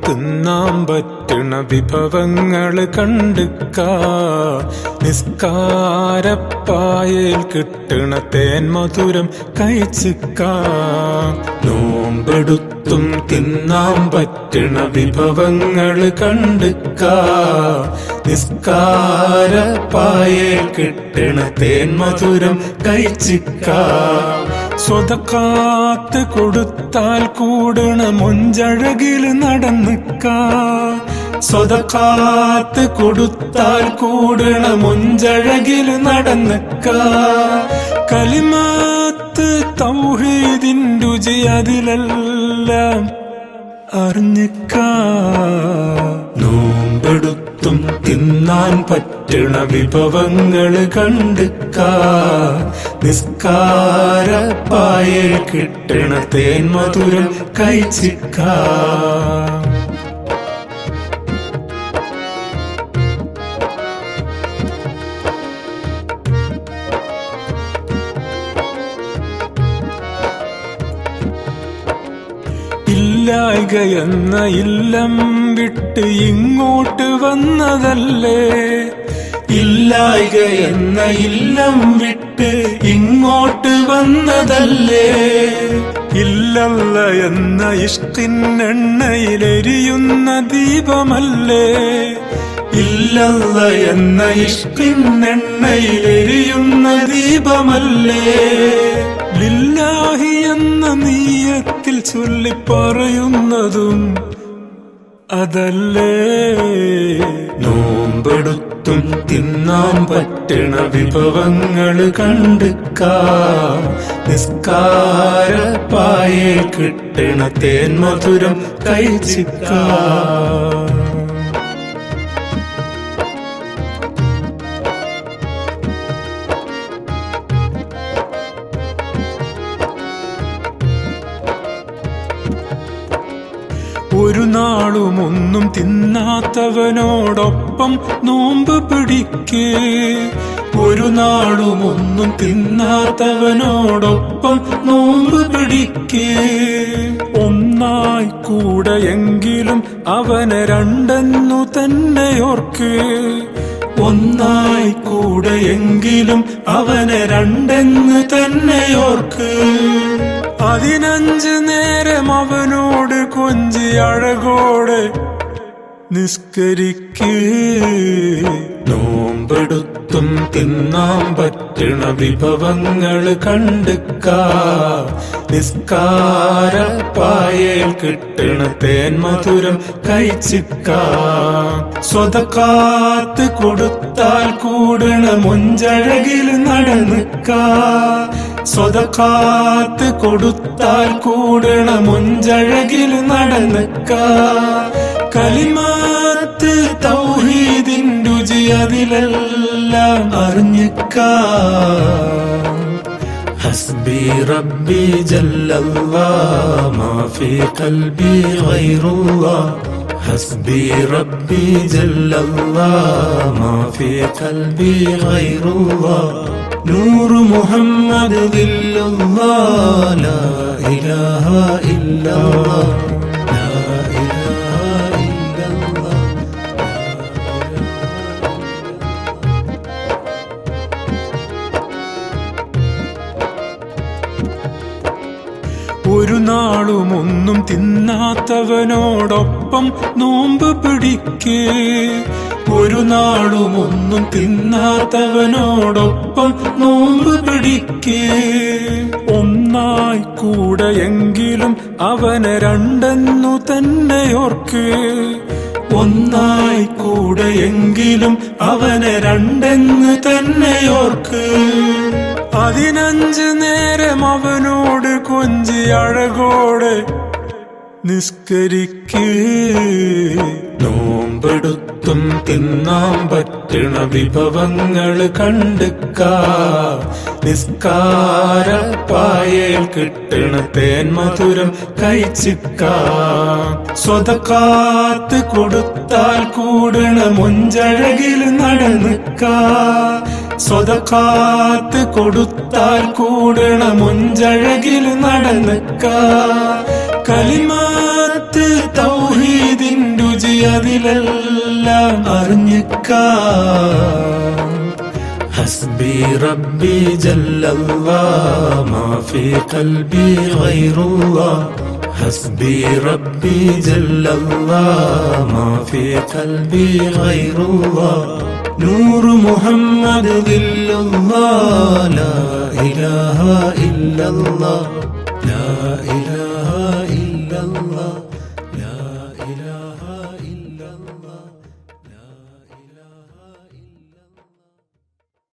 തിന്നാൻ പറ്റണ വിഭവങ്ങള് കണ്ടുക്ക. നിസ്കാരപ്പായയിൽ കിട്ടണ തേൻ മധുരം കഴിച്ചിക്ക. നോമ്പെടുത്തും തിന്നാൻ പറ്റണ വിഭവങ്ങള് കണ്ടുക്ക. നിസ്കാരപ്പായയിൽ കിട്ടണ തേൻ മധുരം കഴിച്ചിക്ക. സ്വതക്കാത്ത് കൊടുത്താൽ കൂടണ മൊഞ്ചഴകില് നടന്നിക്ക. സ്വതക്കാത്ത് കൊടുത്താൽ കൂടണ മൊഞ്ചഴകില് നടന്നിക്ക. കലിമത്ത് തൗഹീദിൻ രുചി അതിലെല്ലാം അറിഞ്ഞിക്ക. നോമ്പെടുത്തും തിന്നാൻ പറ്റണ വിഭവങ്ങള് കണ്ടുക്ക. നിസ്കാരപ്പായയിൽ കിട്ടണ തേൻ മധുരം കഴിച്ചിക്ക. ഇല്ലായ്ക എന്ന ഇല്ലം വിട്ട് ഇങ്ങോട്ട് വന്നതല്ലേ. ഇല്ലായ്ക എന്ന ഇല്ലം വിട്ട് ഇങ്ങോട്ട് വന്നതല്ലേ. ഇല്ലല്ല എന്ന ഇഷ്കിന്നെണ്ണയിലെരിയുന്ന ദീപമല്ലേ. ഇല്ലല്ല എന്ന ഇഷ്കിന്നെണ്ണയിലെരിയുന്ന ദീപമല്ലേ. ലില്ലാഹി എന്ന നീയത്തിൽ ചൊല്ലിപ്പറയുന്നതും അതല്ലേ. നോമ്പെടുത്തും തിന്നാൻ പറ്റണ വിഭവങ്ങള് കണ്ടുക്ക. നിസ്കാരപ്പായയിൽ കിട്ടണ തേൻ മധുരം കഴിച്ചിക്ക. ഒരു നാളും ഒന്നും തിന്നാത്തവനോടൊപ്പം നോമ്പ് പിടിക്കേ. ഒരു നാളും ഒന്നും തിന്നാത്തവനോടൊപ്പം നോമ്പ് പിടിക്കേ. ഒന്നായി കൂടെയെങ്കിലും അവനെ രണ്ടെന്നു തന്നെ ഓർക്ക്. ഒന്നായി കൂടെയെങ്കിലും അവനെ രണ്ടെന്ന് തന്നെ ഓർക്ക്. 15 നേരം അവനോട് കൊഞ്ചി അഴകോടെ നിസ്കരിക്കേ. നോമ്പെടുത്തും തിന്നാൻ പറ്റണ വിഭവങ്ങള് കണ്ടുക്ക. നിസ്കാരപ്പായയിൽ കിട്ടണ തേൻ മധുരം കഴിച്ചിക്ക. സ്വതക്കാത്ത് കൊടുത്താൽ കൂടണ മൊഞ്ചഴകില് നടന്നിക്ക. സ്വതക്കാത്ത് കൊടുത്താൽ കൂടണ മൊഞ്ചഴകില് നടന്നിക്ക. കലിമത്ത് തൗഹീദിൻ രുചി അതിലെല്ലാം അറിഞ്ഞിക്ക. ഹസ്ബി റബ്ബി ജല്ലല്ലാഹ് മാ ഫീ ഖൽബി ഗൈറുല്ലാഹ്. ഹസ്ബി റബ്ബി ജല്ലല്ലാഹ് മാ ഫീ ഖൽബി ഗൈറുല്ലാഹ്. നൂറ് മുഹമ്മദ് ദില്ലുല്ലാഹ് ലാ ഇലാഹ ഇല്ലല്ലാഹ്. ഒരു നാളും ഒന്നും തിന്നാത്തവനോടൊപ്പം നോമ്പ് പിടിക്കേ. ഒരു നാളും ഒന്നും തിന്നാത്തവനോടൊപ്പം നോമ്പ് പിടിക്കേ. ഒന്നായി കൂടെയെങ്കിലും അവനെ രണ്ടെന്നു തന്നെ ഓർക്ക്. ഒന്നായി കൂടെയെങ്കിലും അവനെ രണ്ടെന്ന് തന്നെ ഓർക്ക്. 15 നേരം അവനോട് കൊഞ്ചി അഴകോടെ നിസ്കരിക്കേ. നോമ്പെടുത്തും തിന്നാൻ പറ്റണ വിഭവങ്ങള് കണ്ടുക്ക. നിസ്കാരപ്പായയിൽ കിട്ടണ തേൻ മധുരം കഴിച്ചിക്ക. സ്വതക്കാത്ത് കൊടുത്താൽ കൂടണ മൊഞ്ചഴകില് നടന്നിക്ക. സ്വതക്കാത്ത് കൊടുത്താൽ കൂടണ മൊഞ്ചഴകില് നടന്നിക്ക. കലിമത്ത് തൗഹീദിൻ അതിലെല്ലാം അറിഞ്ഞിക്കാ ഹസ്ബി റബ്ബി ജല്ലല്ലാഹ് മാ ഫീ ഖൽബി ഗൈറുല്ലാഹ് ഹസ്ബി റബ്ബി ജല്ലല്ലാഹ് മാ ഫീ ഖൽബി ഗൈറുല്ലാഹ് നൂർ മുഹമ്മദ് ദില്ലുല്ലാഹ് ലാ ഇലാഹ ഇല്ലല്ലാഹ് ലാ ഇലാഹ